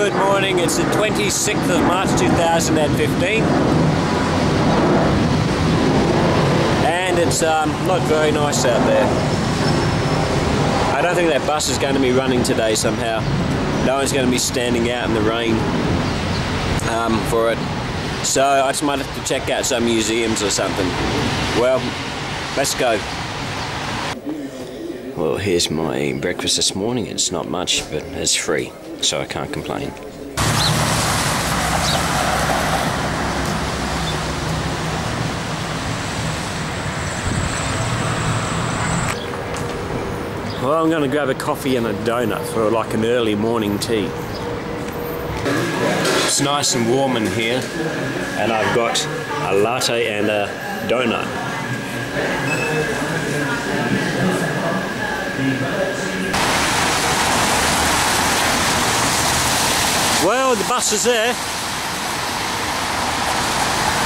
Good morning, it's the 26th of March 2015 and it's not very nice out there. I don't think that bus is going to be running today somehow. No one's going to be standing out in the rain for it. So I just might have to check out some museums or something. Well, let's go. Well, here's my breakfast this morning. It's not much, but it's free, so I can't complain. Well, I'm going to grab a coffee and a donut for like an early morning tea. It's nice and warm in here, and I've got a latte and a donut. Well, the bus is there.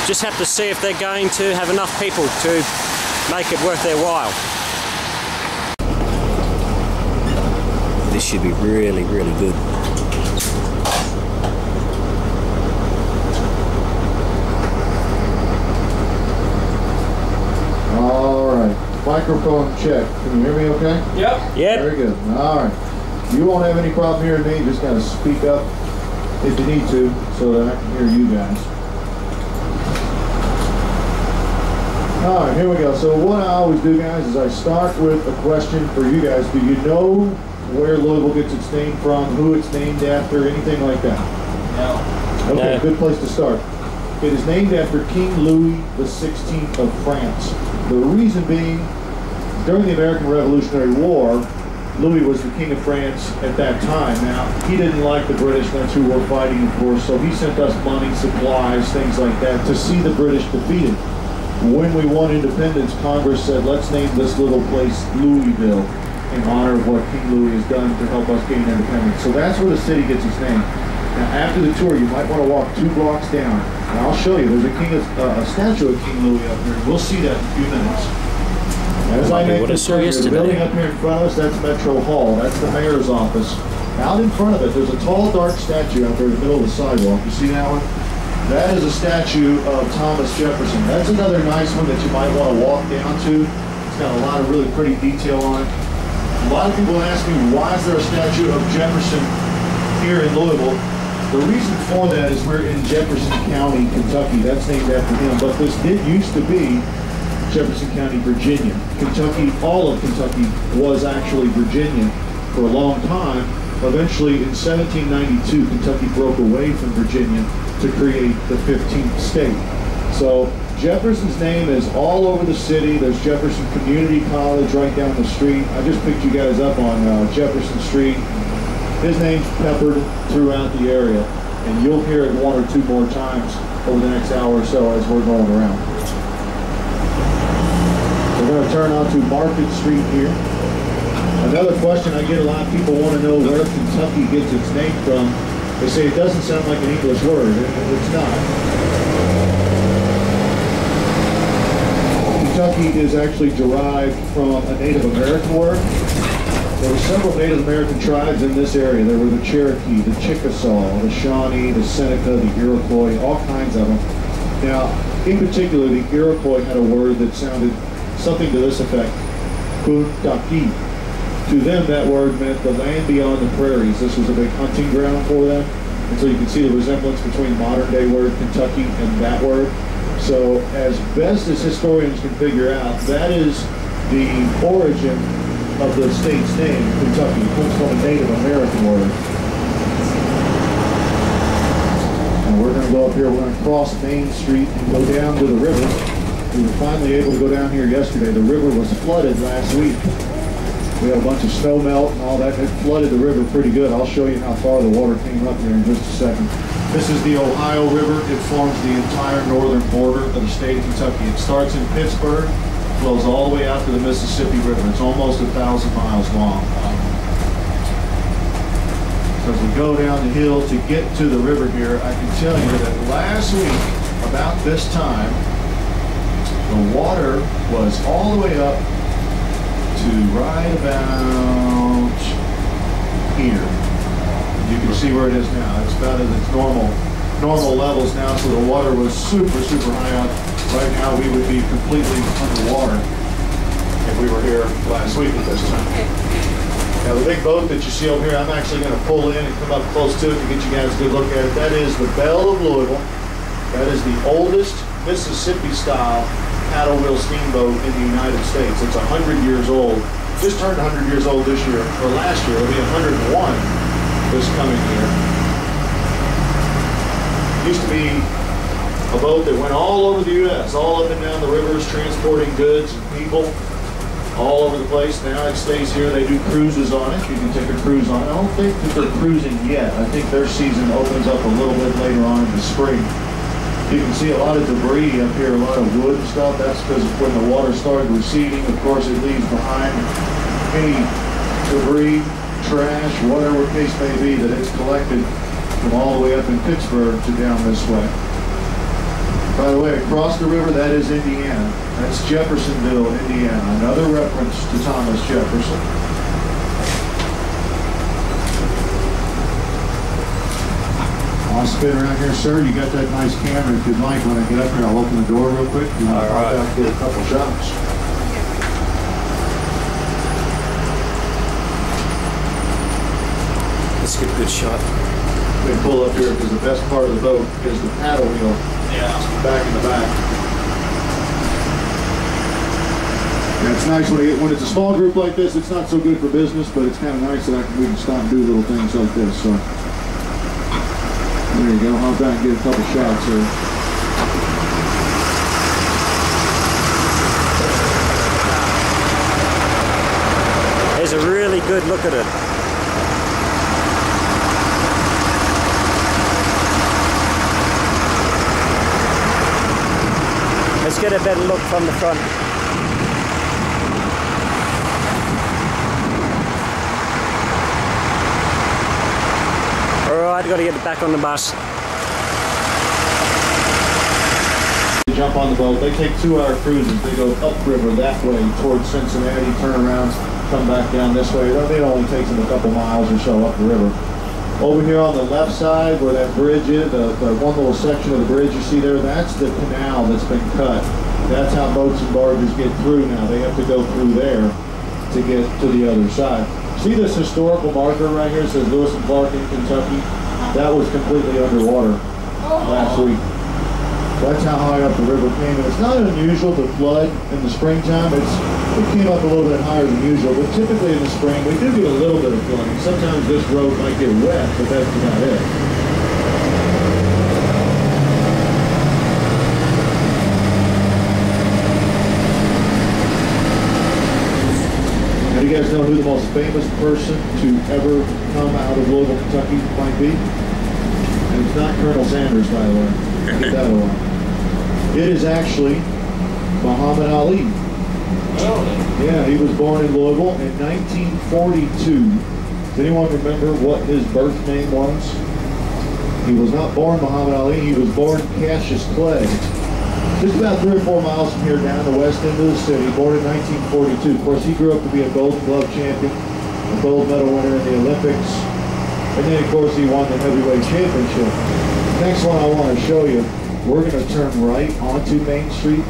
Just have to see if they're going to have enough people to make it worth their while. This should be really, really good. Alright, microphone check. Can you hear me okay? Yep. Very good. Alright. You won't have any problem hearing me, just gotta speak up if you need to, so that I can hear you guys. Alright, here we go. So what I always do, guys, is I start with a question for you guys. Do you know where Louisville gets its name from, who it's named after, anything like that? No. Okay, no. Good place to start. It is named after King Louis XVI of France. The reason being, during the American Revolutionary War, Louis was the King of France at that time. Now, he didn't like the British, that's who were fighting, of course, so he sent us money, supplies, things like that, to see the British defeated. When we won independence, Congress said, let's name this little place Louisville in honor of what King Louis has done to help us gain independence. So that's where the city gets its name. Now, after the tour, you might want to walk 2 blocks down. And I'll show you, there's a statue of King Louis up here. We'll see that in a few minutes. As I mentioned earlier, the building up here in front of us, that's Metro Hall. That's the mayor's office. Out in front of it, there's a tall, dark statue out there in the middle of the sidewalk. You see that one? That is a statue of Thomas Jefferson. That's another nice one that you might want to walk down to. It's got a lot of really pretty detail on it. A lot of people ask me, why is there a statue of Jefferson here in Louisville? The reason for that is we're in Jefferson County, Kentucky. That's named after him. But this did used to be Jefferson County, Virginia. Kentucky, all of Kentucky was actually Virginia for a long time. Eventually, in 1792, Kentucky broke away from Virginia to create the 15th state. So Jefferson's name is all over the city. There's Jefferson Community College right down the street. I just picked you guys up on Jefferson Street. His name's peppered throughout the area, and you'll hear it 1 or 2 more times over the next hour or so as we're going around. We're going to turn onto Market Street here. Another question I get, a lot of people want to know where Kentucky gets its name from. They say it doesn't sound like an English word. It's not. Kentucky is actually derived from a Native American word. There were several Native American tribes in this area. There were the Cherokee, the Chickasaw, the Shawnee, the Seneca, the Iroquois, all kinds of them. Now, in particular, the Iroquois had a word that sounded something to this effect, Kentucky. To them, that word meant the land beyond the prairies. This was a big hunting ground for them. And so you can see the resemblance between modern-day word Kentucky and that word. So as best as historians can figure out, that is the origin of the state's name, Kentucky. It comes from a Native American word. And we're going to go up here, we're going to cross Main Street and go down to the river. We were finally able to go down here yesterday. The river was flooded last week. We had a bunch of snow melt and all that. It flooded the river pretty good. I'll show you how far the water came up here in just a second. This is the Ohio River. It forms the entire northern border of the state of Kentucky. It starts in Pittsburgh, flows all the way out to the Mississippi River. It's almost 1,000 miles long. So as we go down the hill to get to the river here, I can tell you that last week, about this time, the water was all the way up to right about here. You can see where it is now. It's about at its normal levels now, so the water was super high up. Right now we would be completely underwater if we were here last week at this time. Now the big boat that you see over here, I'm actually going to pull in and come up close to it to get you guys a good look at it. That is the Belle of Louisville. That is the oldest Mississippi-style paddle wheel steamboat in the United States. It's 100 years old. Just turned 100 years old this year, or last year. It'll be 101 this coming year. It used to be a boat that went all over the U.S., all up and down the rivers, transporting goods and people all over the place. Now it stays here. They do cruises on it. You can take a cruise on it. I don't think that they're cruising yet. I think their season opens up a little bit later on in the spring. You can see a lot of debris up here, a lot of wood and stuff. That's because when the water started receding, of course, it leaves behind any debris, trash, whatever the case may be, that it's collected from all the way up in Pittsburgh to down this way. By the way, across the river, that is Indiana. That's Jeffersonville, Indiana. Another reference to Thomas Jefferson. I'll spin around here, sir. You got that nice camera. If you'd like, when I get up here, I'll open the door real quick. You want to pop out and get a couple shots. Let's get a good shot. We pull up here because the best part of the boat is the paddle wheel. Yeah. Back in the back. And it's nice when it's a small group like this. It's not so good for business, but it's kind of nice that we can stop and do little things like this. So there you go. I'll try and get a couple shots here. There's a really good look at it. Let's get a better look from the front. Alright, got to get it back on the bus. They jump on the boat. They take 2-hour cruises. They go upriver that way towards Cincinnati, turn around, come back down this way. It only takes them a couple miles or so up the river. Over here on the left side where that bridge is, the one little section of the bridge you see there, that's the canal that's been cut. That's how boats and barges get through now. They have to go through there to get to the other side. See this historical marker right here? It says Lewis and Clark in Kentucky. That was completely underwater last week. That's how high up the river came. And it's not unusual to flood in the springtime. It came up a little bit higher than usual, but typically in the spring we do get a little bit of flooding. Sometimes this road might get wet, but that's about it. Now, do you guys know who the most famous person to ever come out of Louisville, Kentucky might be? And it's not Colonel Sanders, by the way. Get that one. It is actually Muhammad Ali. Yeah, he was born in Louisville in 1942. Does anyone remember what his birth name was? He was not born Muhammad Ali, he was born Cassius Clay. Just about 3 or 4 miles from here down the west end of the city, born in 1942. Of course, he grew up to be a Golden Glove champion, a gold medal winner in the Olympics, and then of course he won the heavyweight championship. Next one I want to show you, we're going to turn right onto Main Street.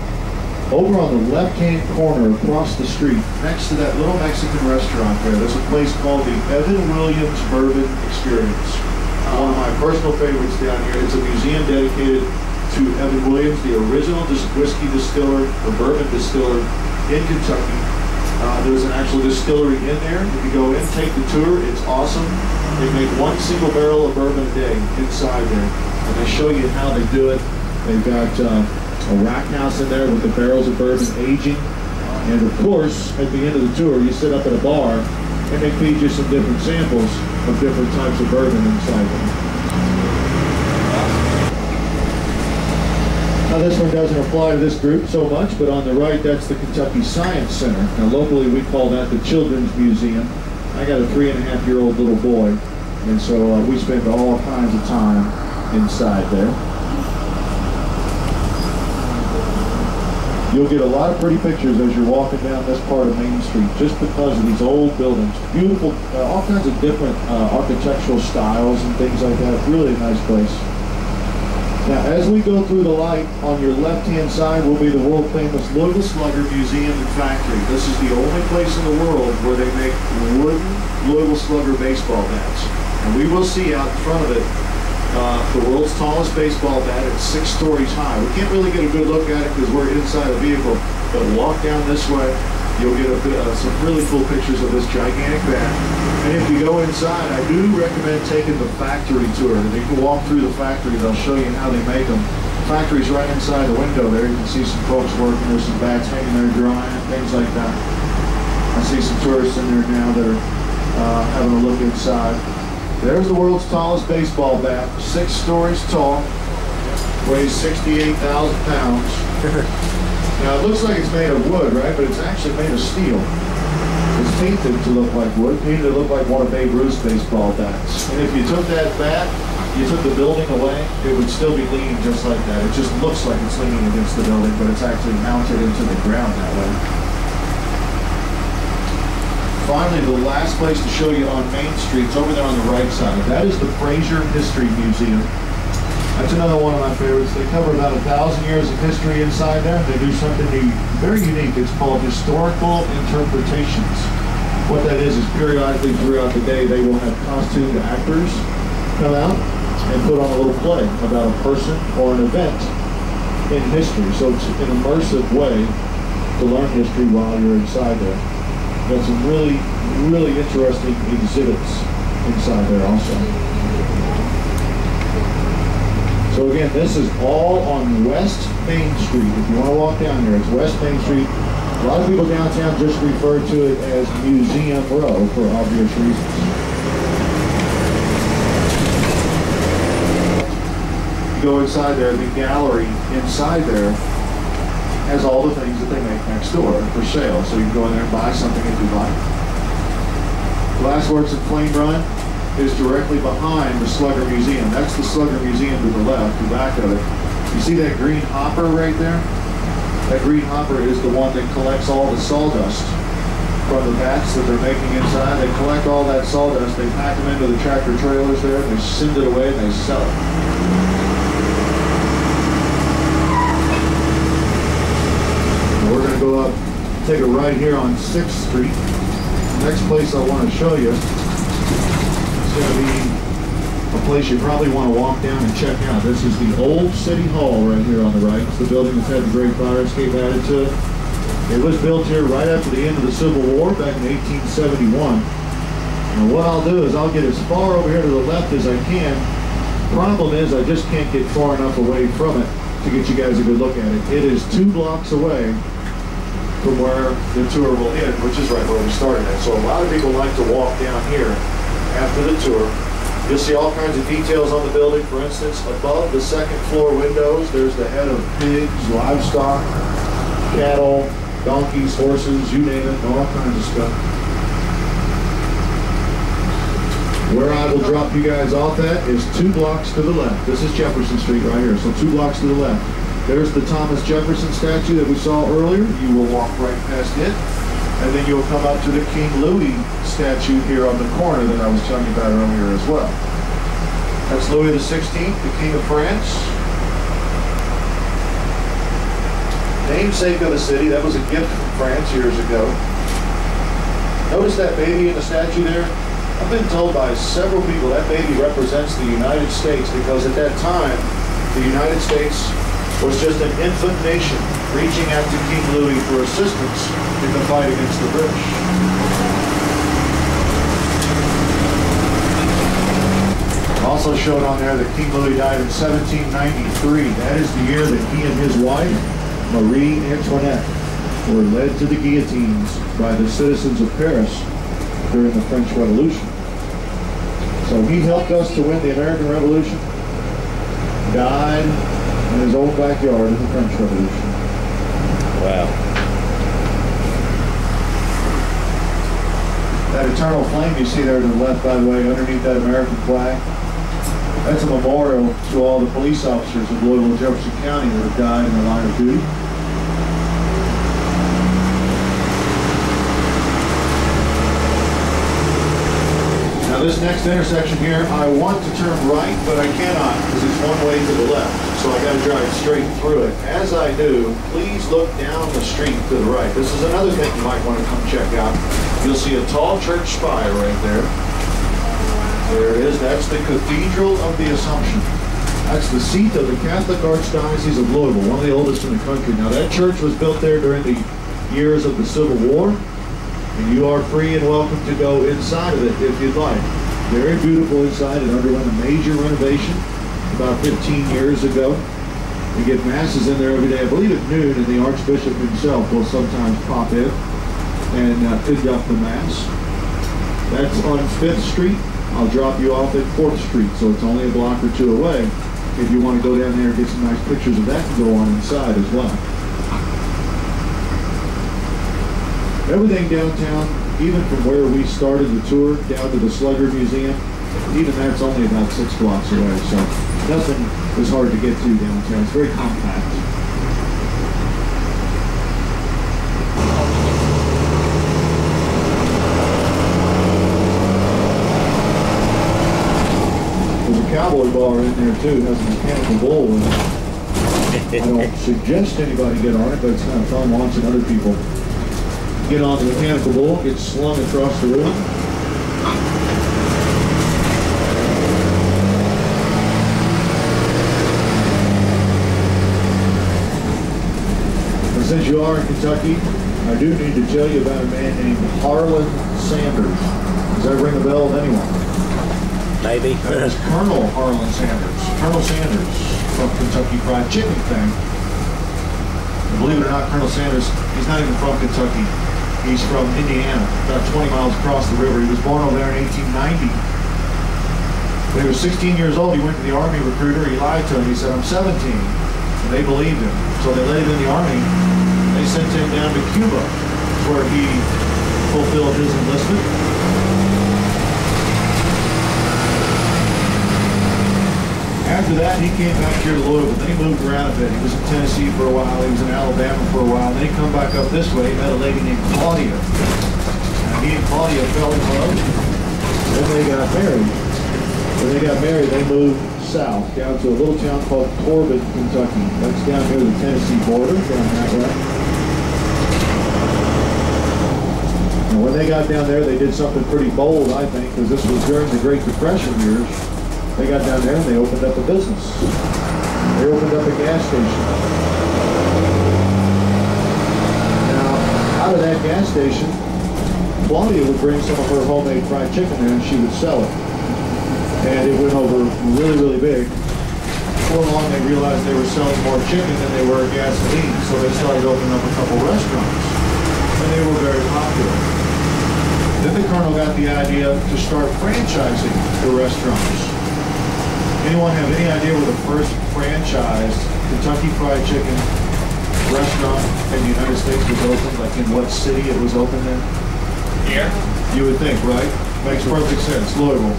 Over on the left-hand corner across the street, next to that little Mexican restaurant there, there's a place called the Evan Williams Bourbon Experience. One of my personal favorites down here. It's a museum dedicated to Evan Williams, the original whiskey distiller, or bourbon distiller in Kentucky. There's an actual distillery in there. If you go in, take the tour, it's awesome. They make 1 single barrel of bourbon a day inside there. And they show you how they do it. They've got a rack house in there with the barrels of bourbon aging. And of course, at the end of the tour, you sit up at a bar and they feed you some different samples of different types of bourbon inside them. Now this one doesn't apply to this group so much, but on the right, that's the Kentucky Science Center. Now locally, we call that the Children's Museum. I got a 3.5-year-old little boy, and so we spend all kinds of time inside there. You'll get a lot of pretty pictures as you're walking down this part of Main Street just because of these old buildings. Beautiful, all kinds of different architectural styles and things like that. Really a nice place. Now, as we go through the light, on your left-hand side will be the world-famous Louisville Slugger Museum and Factory. This is the only place in the world where they make wooden Louisville Slugger baseball bats. And we will see out in front of it the world's tallest baseball bat at 6 stories high. We can't really get a good look at it because we're inside a vehicle, but walk down this way, you'll get some really cool pictures of this gigantic bat. And if you go inside, I do recommend taking the factory tour. And you can walk through the factory, they'll show you how they make them. The factory's right inside the window there. You can see some folks working. There's some bats hanging there drying, things like that. I see some tourists in there now that are having a look inside. There's the world's tallest baseball bat, 6 stories tall, weighs 68,000 pounds. Now it looks like it's made of wood, right? But it's actually made of steel. It's painted to look like wood, painted to look like one of Babe Ruth's baseball bats. And if you took that bat, you took the building away, it would still be leaning just like that. It just looks like it's leaning against the building, but it's actually mounted into the ground that way. Finally, the last place to show you on Main Street is over there on the right side. That is the Fraser History Museum. That's another one of my favorites. They cover about 1,000 years of history inside there. They do something very unique. It's called historical interpretations. What that is periodically throughout the day, they will have costumed actors come out and put on a little play about a person or an event in history. So it's an immersive way to learn history while you're inside there. Got some really, really interesting exhibits inside there also. So again, this is all on West Main Street. If you want to walk down here, it's West Main Street. A lot of people downtown just refer to it as Museum Row for obvious reasons. You go inside there, the gallery inside there has all the things that they make next door for sale. So you can go in there and buy something if you like. Glassworks at Flame Run is directly behind the Slugger Museum. That's the Slugger Museum to the left, the back of it. You see that green hopper right there? That green hopper is the one that collects all the sawdust from the bats that they're making inside. They collect all that sawdust, they pack them into the tractor trailers there, and they send it away and they sell it. We're going to go up, take a right here on 6th Street. The next place I want to show you is going to be a place you probably want to walk down and check out. This is the old City Hall right here on the right. It's the building that's had the Great Fire Escape added to it. It was built here right after the end of the Civil War back in 1871. And what I'll do is I'll get as far over here to the left as I can. Problem is I just can't get far enough away from it to get you guys a good look at it. It is 2 blocks away from where the tour will end, which is right where we started at. So a lot of people like to walk down here after the tour. You'll see all kinds of details on the building. For instance, above the 2nd floor windows, there's the head of pigs, livestock, cattle, donkeys, horses, you name it, all kinds of stuff. Where I will drop you guys off at is 2 blocks to the left. This is Jefferson Street right here, so 2 blocks to the left. There's the Thomas Jefferson statue that we saw earlier. You will walk right past it. And then you'll come up to the King Louis statue here on the corner that I was telling you about earlier as well. That's Louis XVI, the King of France. Namesake of the city. That was a gift from France years ago. Notice that baby in the statue there? I've been told by several people that baby represents the United States because at that time, the United States was just an infant nation reaching out to King Louis for assistance in the fight against the British. Also showed on there that King Louis died in 1793. That is the year that he and his wife, Marie Antoinette, were led to the guillotines by the citizens of Paris during the French Revolution. So he helped us to win the American Revolution, died in his own backyard in the French Revolution. Wow. That eternal flame you see there to the left, by the way, underneath that American flag, that's a memorial to all the police officers of Louisville and Jefferson County that have died in the line of duty. Now this next intersection here, I want to turn right, but I cannot because it's one way to the left. So I got to drive straight through it. As I do, please look down the street to the right. This is another thing you might want to come check out. You'll see a tall church spire right there. There it is. That's the Cathedral of the Assumption. That's the seat of the Catholic Archdiocese of Louisville, one of the oldest in the country. Now that church was built there during the years of the Civil War. And you are free and welcome to go inside of it if you'd like. Very beautiful inside. It underwent a major renovation about 15 years ago. We get masses in there every day, I believe at noon, and the Archbishop himself will sometimes pop in and conduct the Mass. That's on 5th Street. I'll drop you off at 4th Street, so it's only a block or two away. If you want to go down there and get some nice pictures of that and go on inside as well. Everything downtown, even from where we started the tour down to the Slugger Museum, even that's only about 6 blocks away, so nothing is hard to get to downtown. It's very compact. There's a cowboy bar in there too, has a mechanical bull in it. I don't suggest anybody get on it, but it's kind of fun watching other people get on the mechanical bull, get slung across the room. And since you are in Kentucky, I do need to tell you about a man named Harlan Sanders. Does that ring a bell with anyone? Maybe. That is Colonel Harlan Sanders. Colonel Sanders from Kentucky Fried Chicken fame. And believe it or not, Colonel Sanders, he's not even from Kentucky. He's from Indiana, about 20 miles across the river. He was born over there in 1890. When he was 16 years old, he went to the Army recruiter. He lied to him. He said, I'm 17. And they believed him. So they let him in the Army. They sent him down to Cuba, where he fulfilled his enlistment. After that, he came back here to Louisville. Then he moved around a bit. He was in Tennessee for a while. He was in Alabama for a while. Then he come back up this way. He met a lady named Claudia. And he and Claudia fell in love. Then they got married. When they got married, they moved south, down to a little town called Corbin, Kentucky. That's down near the Tennessee border, down that way. And when they got down there, they did something pretty bold, I think, because this was during the Great Depression years. They got down there and they opened up a business. They opened up a gas station. Now, out of that gas station, Claudia would bring some of her homemade fried chicken there and she would sell it. And it went over really, really big. Before long, they realized they were selling more chicken than they were gasoline, so they started opening up a couple restaurants. And they were very popular. Then the Colonel got the idea to start franchising the restaurants. Anyone have any idea where the first franchised Kentucky Fried Chicken restaurant in the United States was opened? Like in what city it was opened in? Here? You would think, right? Makes perfect sense. Louisville.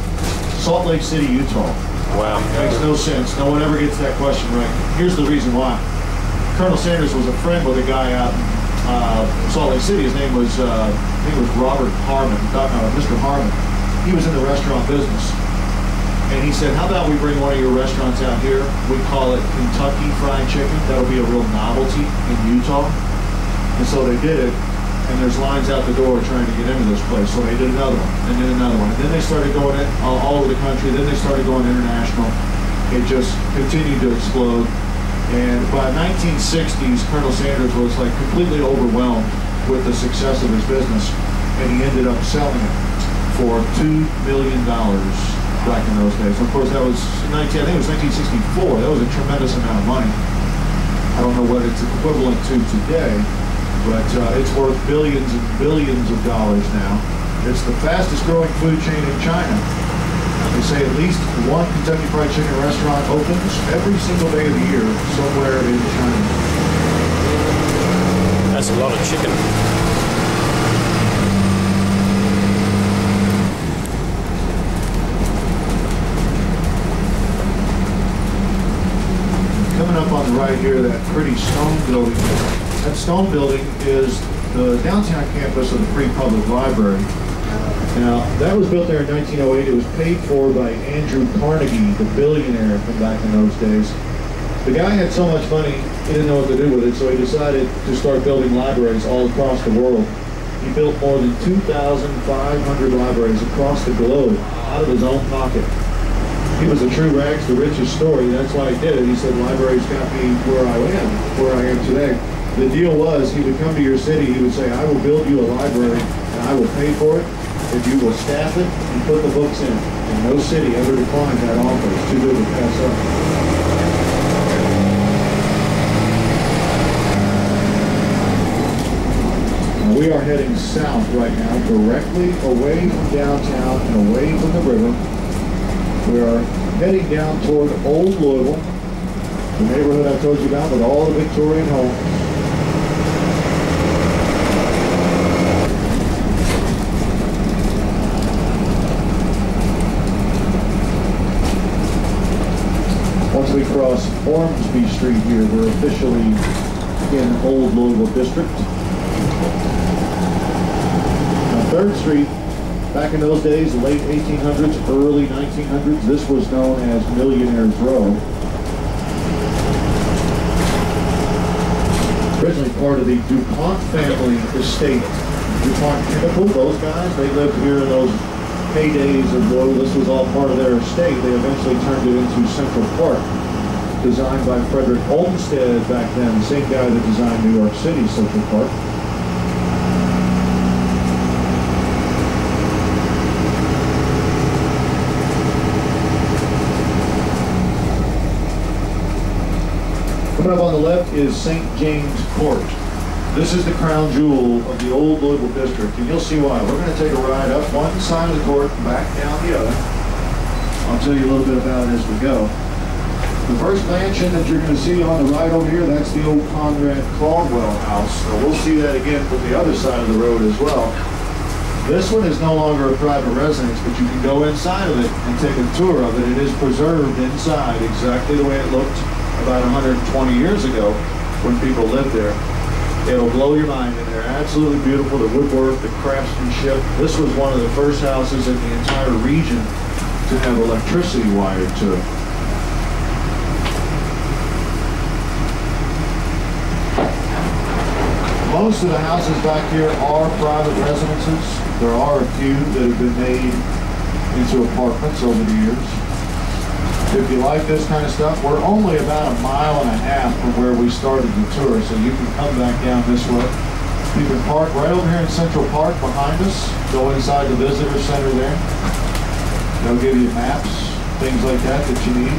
Salt Lake City, Utah. Wow. Makes no sense. No one ever gets that question right. Here's the reason why. Colonel Sanders was a friend with a guy out in Salt Lake City. His name was, I think it was Robert Harmon, Mr. Harmon. He was in the restaurant business. And he said, how about we bring one of your restaurants out here? We call it Kentucky Fried Chicken. That'll be a real novelty in Utah. And so they did it. And there's lines out the door trying to get into this place. So they did another one, and then another one. And then they started going all over the country. Then they started going international. It just continued to explode. And by 1960s, Colonel Sanders was like completely overwhelmed with the success of his business. And he ended up selling it for $2 million. Back in those days. Of course, that was I think it was 1964. That was a tremendous amount of money. I don't know what it's equivalent to today, but it's worth billions and billions of dollars now. It's the fastest growing food chain in China. They say at least one Kentucky Fried Chicken restaurant opens every single day of the year somewhere in China. That's a lot of chicken. Coming up on the right here, that pretty stone building. That stone building is the downtown campus of the Free Public Library. Now, that was built there in 1908. It was paid for by Andrew Carnegie, the billionaire from back in those days. The guy had so much money, he didn't know what to do with it, so he decided to start building libraries all across the world. He built more than 2,500 libraries across the globe out of his own pocket. He was a true rags to riches story. That's why he did it. He said, libraries got me where I am today. The deal was, he would come to your city, he would say, I will build you a library and I will pay for it if you will staff it and put the books in. And no city ever declined that offer. It's too good to pass up. We are heading south right now, directly away from downtown and away from the river. We are heading down toward Old Louisville, the neighborhood I told you about with all the Victorian homes. Once we cross Ormsby Street here, we're officially in Old Louisville District. 3rd Street, back in those days, late 1800s, early 1900s, this was known as Millionaire's Row. Originally part of the DuPont family estate. DuPont Chemical, those guys, they lived here in those heydays of Louisville. This was all part of their estate. They eventually turned it into Central Park, designed by Frederick Olmsted back then, the same guy that designed New York City Central Park. Coming up on the left is St. James Court. This is the crown jewel of the Old Louisville District, and you'll see why. We're going to take a ride up one side of the court and back down the other. I'll tell you a little bit about it as we go. The first mansion that you're going to see on the right over here, that's the old Conrad Caldwell house. So we'll see that again from the other side of the road as well. This one is no longer a private residence, but you can go inside of it and take a tour of it. It is preserved inside exactly the way it looked about 120 years ago when people lived there. It'll blow your mind in there. Absolutely beautiful. The woodwork, the craftsmanship. This was one of the first houses in the entire region to have electricity wired to it. Most of the houses back here are private residences. There are a few that have been made into apartments over the years. If you like this kind of stuff, we're only about 1.5 miles from where we started the tour, so you can come back down this way. You can park right over here in Central Park behind us, go inside the visitor center there. They'll give you maps, things like that that you need.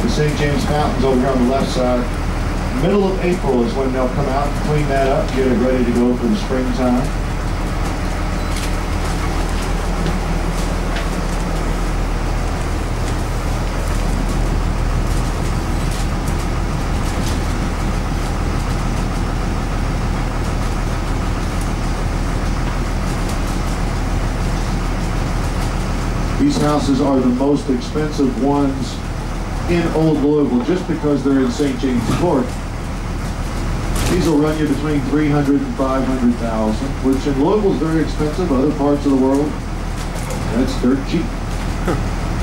The St. James Fountain's over here on the left side. Middle of April is when they'll come out and clean that up, get it ready to go for the springtime. These houses are the most expensive ones in Old Louisville just because they're in St. James Court. These will run you between $300,000 and $500,000, which in Louisville is very expensive. Other parts of the world, that's dirt cheap.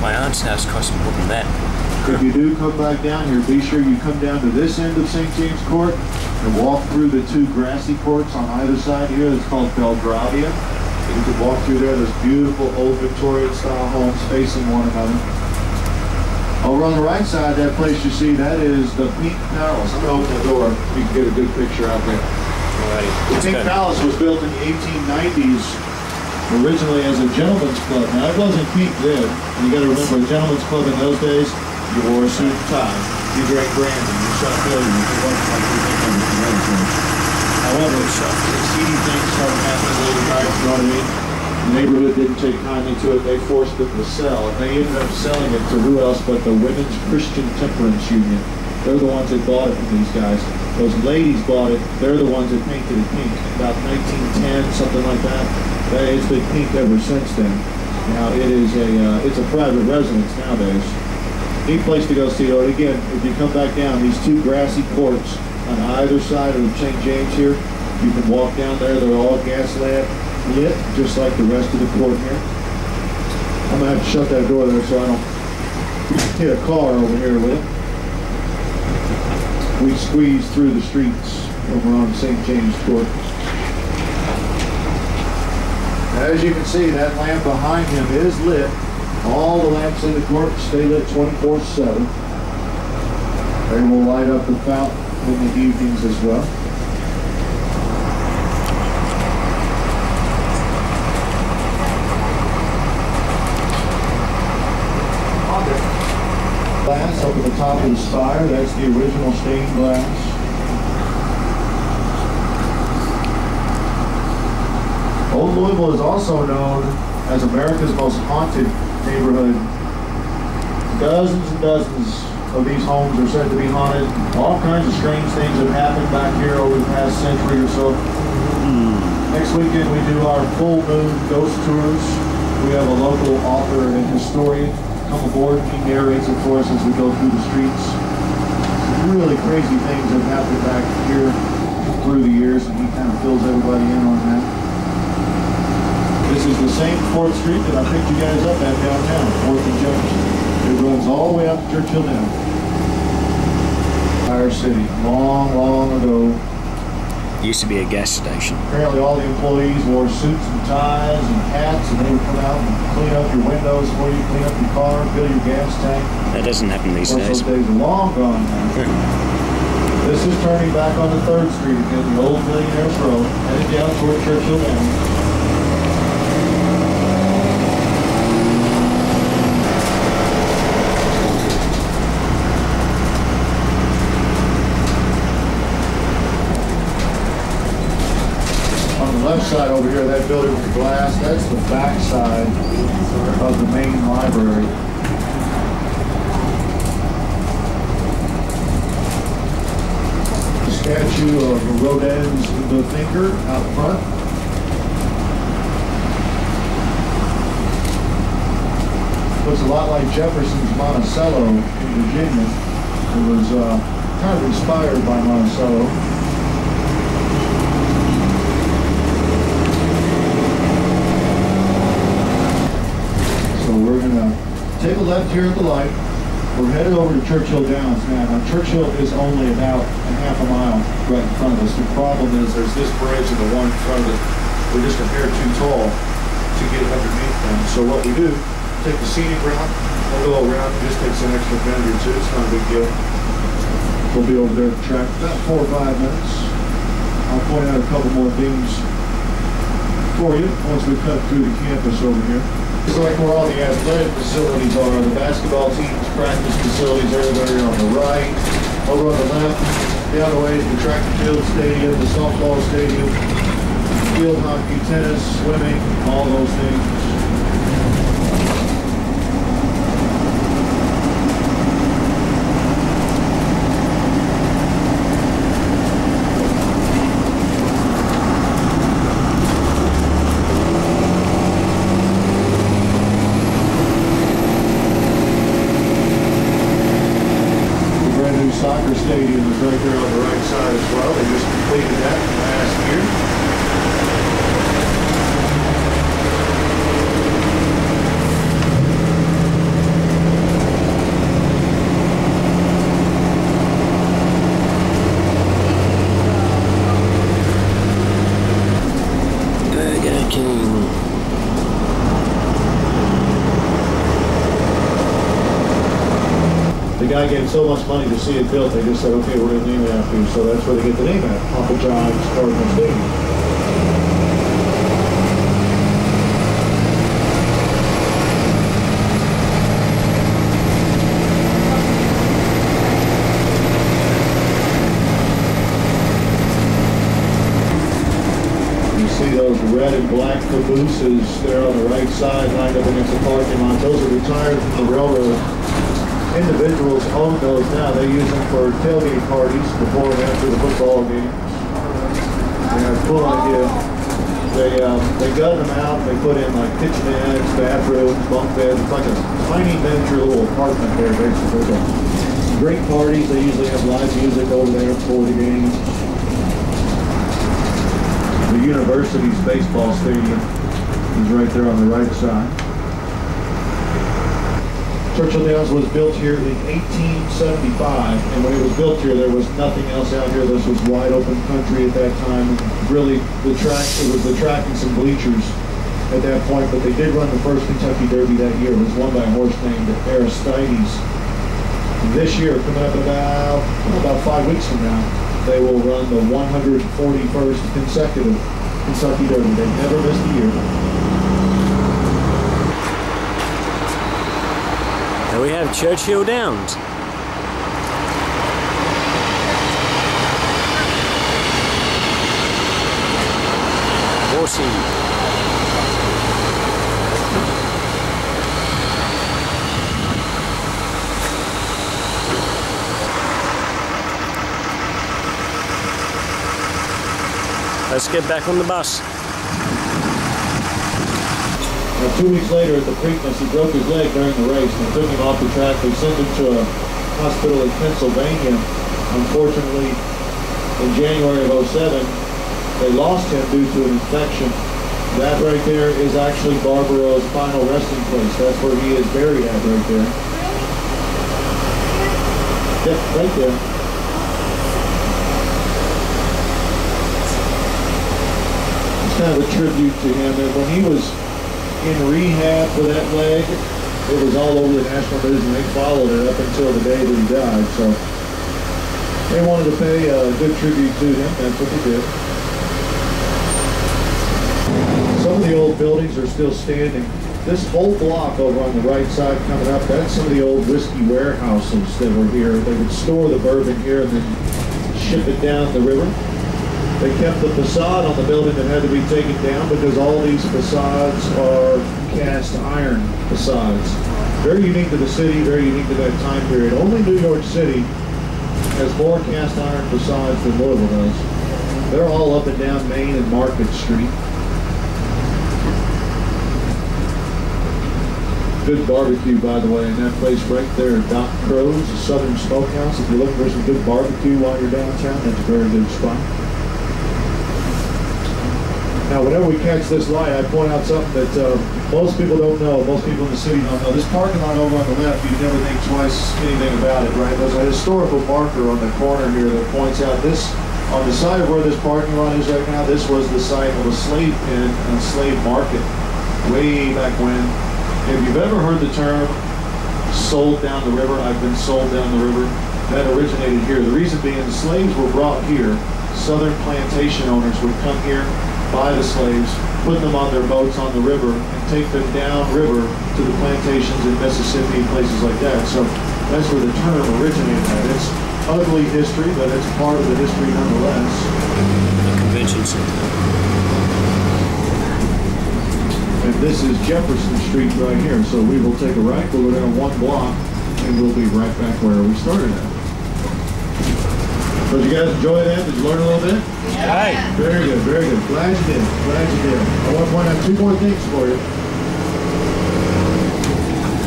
My aunt's house cost more than that. If you do come back down here, be sure you come down to this end of St. James Court and walk through the two grassy courts on either side here. It's called Belgravia. You can walk through there. There's beautiful old Victorian style homes facing one another. Over on the right side, that place you see, that is the Pink Palace. I'm going to open the door. You can get a good picture out there. Alrighty, the Pink Palace was built in the 1890s, originally as a gentleman's club. Now, it wasn't pink then. You got to remember, a gentleman's club in those days, you wore a suit and tie. You drank brandy. You shot billiards. It wasn't like you think of it. However, seedy things started happening later, guys. You know what I mean? The neighborhood didn't take kindly to it. They forced them to sell, and they ended up selling it to who else but the Women's Christian Temperance Union. They're the ones that bought it from these guys. Those ladies bought it. They're the ones that painted it pink. About 1910, something like that. It's been pink ever since then. Now it is it's a private residence nowadays. Neat place to go see. Again, if you come back down, these two grassy courts on either side of St. James here. You can walk down there. They're all gas lamp lit, just like the rest of the court here. I'm gonna have to shut that door there so I don't hit a car over here with it. We squeeze through the streets when we're on St. James Court. As you can see, that lamp behind him is lit. All the lamps in the court stay lit 24/7. They will light up the fountain in the evenings as well. Glass up at the top of the spire, that's the original stained glass. Old Louisville is also known as America's most haunted neighborhood. Dozens and dozens of these homes are said to be haunted. All kinds of strange things have happened back here over the past century or so. Next weekend we do our full moon ghost tours. We have a local author and historian come aboard. He narrates it for us as we go through the streets. Really crazy things have happened back here through the years, and he kind of fills everybody in on that. This is the same 4th Street that I picked you guys up at downtown, 4th and Jefferson. It runs all the way up to Churchill Downs. Our city, long, long ago. Used to be a gas station. Apparently all the employees wore suits and ties and hats, and they would come out and clean up your windows for you, clean up your car, fill your gas tank. That doesn't happen these days. Those days are long gone now. This is turning back on the 3rd Street again, the old Millionaire's Row, headed down toward Churchill Downs. Left side over here, that building with the glass, that's the back side of the main library. The statue of Rodin's The Thinker out front. Looks a lot like Jefferson's Monticello in Virginia. It was kind of inspired by Monticello. We're going to take a left here at the light. We're headed over to Churchill Downs now. Now, Churchill is only about a half a mile right in front of us. The problem is there's this bridge and the one in front of it. We're just a hair too tall to get underneath them. So what we do, take the scenic route, we'll go around. It just takes an extra minute or two. It's not a big deal. We'll be over there at the track about 4 or 5 minutes. I'll point out a couple more things for you once we cut through the campus over here. It's like where all the athletic facilities are, the basketball teams, practice facilities, everybody on the right. Over on the left, down the way is the track and field stadium, the softball stadium, field hockey, tennis, swimming, all those things. Soccer stadium is right there on the right side as well. They just completed that last year. Burger King. The guy gave so much money to see it built, they just said, okay, we're going to name it after you. So that's where they get the name at, Papa John's Cardinal Stadium. You see those red and black cabooses there on the right side lined up against the parking lot. Those are retired from the railroad. Individuals own those now. They use them for tailgate parties before and after the football games. They have a cool idea. They gut them out. They put in like kitchenettes, bathrooms, bunk beds. It's like a tiny miniature little apartment there, basically. Great parties. They usually have live music over there for the games. The university's baseball stadium is right there on the right side. Churchill Downs was built here in 1875, and when it was built here, there was nothing else out here. This was wide open country at that time. Really, it was the track and some bleachers at that point, but they did run the first Kentucky Derby that year. It was won by a horse named Aristides. And this year, coming up in about 5 weeks from now, they will run the 141st consecutive Kentucky Derby. They've never missed a year. And we have Churchill Downs. Horsey. Let's get back on the bus. Now, 2 weeks later at the Preakness, he broke his leg during the race and they took him off the track. They sent him to a hospital in Pennsylvania. Unfortunately, in January of '07, they lost him due to an infection. That right there is actually Barbaro's final resting place. That's where he is buried at right there. Yep, right there. Kind of a tribute to him. And when he was in rehab for that leg, it was all over the national news, and they followed it up until the day that he died. So they wanted to pay a good tribute to him. That's what they did. Some of the old buildings are still standing. This whole block over on the right side coming up, that's some of the old whiskey warehouses that were here. They would store the bourbon here and then ship it down the river. They kept the facade on the building that had to be taken down because all these facades are cast iron facades. Very unique to the city, very unique to that time period. Only New York City has more cast iron facades than Louisville does. They're all up and down Main and Market Street. Good barbecue, by the way, in that place right there, Doc Crow's, the Southern Smokehouse. If you're looking for some good barbecue while you're downtown, that's a very good spot. Now, whenever we catch this light, I point out something that most people don't know, most people in the city don't know. This parking lot over on the left, you'd never think twice anything about it, right? There's a historical marker on the corner here that points out this, on the side of where this parking lot is right now, this was the site of a slave pen and a slave market way back when. If you've ever heard the term sold down the river, I've been sold down the river, that originated here. The reason being the slaves were brought here. Southern plantation owners would come here, buy the slaves, put them on their boats on the river, and take them down river to the plantations in Mississippi and places like that. So that's where the term originated at. It's ugly history, but it's part of the history nonetheless. The convention center. And this is Jefferson Street right here. So we will take a right, we'll go down one block, and we'll be right back where we started at. Did you guys enjoy that? Did you learn a little bit? Yeah. Very good, very good. Glad you did. Glad you did. I want to point out two more things for you.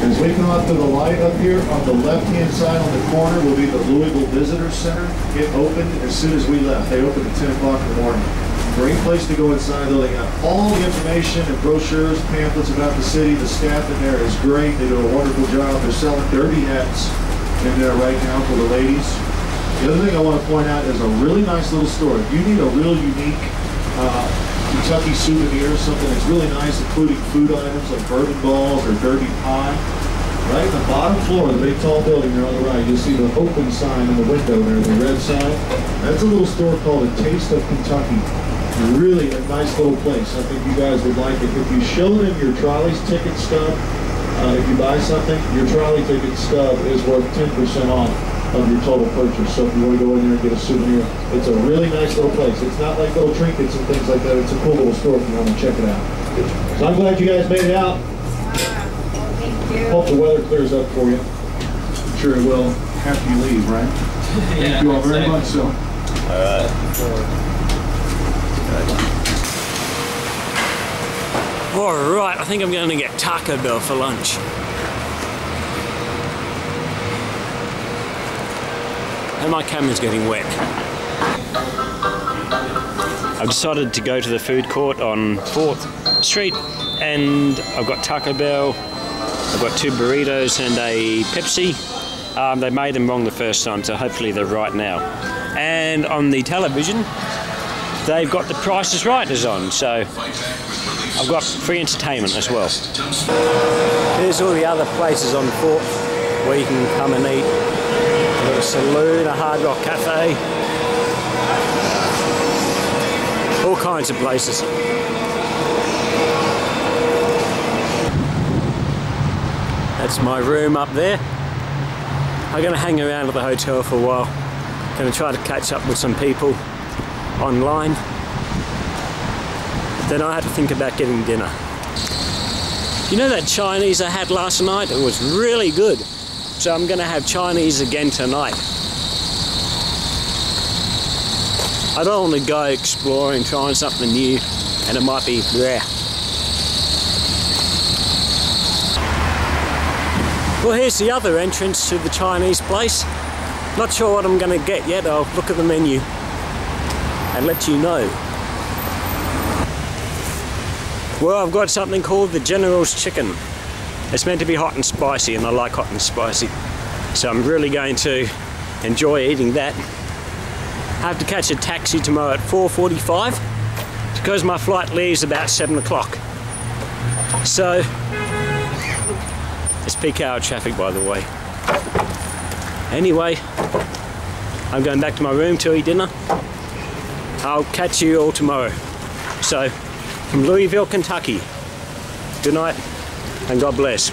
As we come up to the light up here, on the left-hand side on the corner will be the Louisville Visitor Center. It opened as soon as we left. They opened at 10 o'clock in the morning. Great place to go inside, though. They got all the information and brochures, pamphlets about the city. The staff in there is great. They do a wonderful job. They're selling derby hats in there right now for the ladies. The other thing I want to point out is a really nice little store. If you need a real unique Kentucky souvenir, something that's really nice, including food items like bourbon balls or derby pie, right in the bottom floor of the big tall building there on the right, you'll see the open sign in the window there, the red sign. That's a little store called A Taste of Kentucky. Really a nice little place. I think you guys would like it. If you show them your trolley's ticket stub, if you buy something, your trolley ticket stub is worth 10% off of your total purchase. So if you want to go in there and get a souvenir, it's a really nice little place. It's not like little trinkets and things like that. It's a cool little store if you want to check it out. So I'm glad you guys made it out. Thank you. Hope the weather clears up for you. I'm sure it will after you leave, right? Yeah, Thank you all very much so. All right, I think I'm going to get Taco Bell for lunch. and my camera's getting wet. I've decided to go to the food court on 4th Street, and I've got Taco Bell, I've got 2 burritos and a Pepsi. They made them wrong the first time, so hopefully they're right now. And on the television, they've got The Price is Right is on, so I've got free entertainment as well. Here's all the other places on 4th where you can come and eat. We've got a saloon, a Hard Rock Cafe, all kinds of places. That's my room up there. I'm going to hang around at the hotel for a while. Going to try to catch up with some people online. Then I had to think about getting dinner. You know that Chinese I had last night? It was really good. So I'm going to have Chinese again tonight. I don't want to go exploring, trying something new, and it might be there. Well, here's the other entrance to the Chinese place. Not sure what I'm going to get yet. I'll look at the menu and let you know. Well, I've got something called the General's Chicken. It's meant to be hot and spicy, and I like hot and spicy. So I'm really going to enjoy eating that. I have to catch a taxi tomorrow at 4:45 because my flight leaves about 7 o'clock. So, it's peak hour traffic, by the way. Anyway, I'm going back to my room to eat dinner. I'll catch you all tomorrow. So, from Louisville, Kentucky, good night and God bless.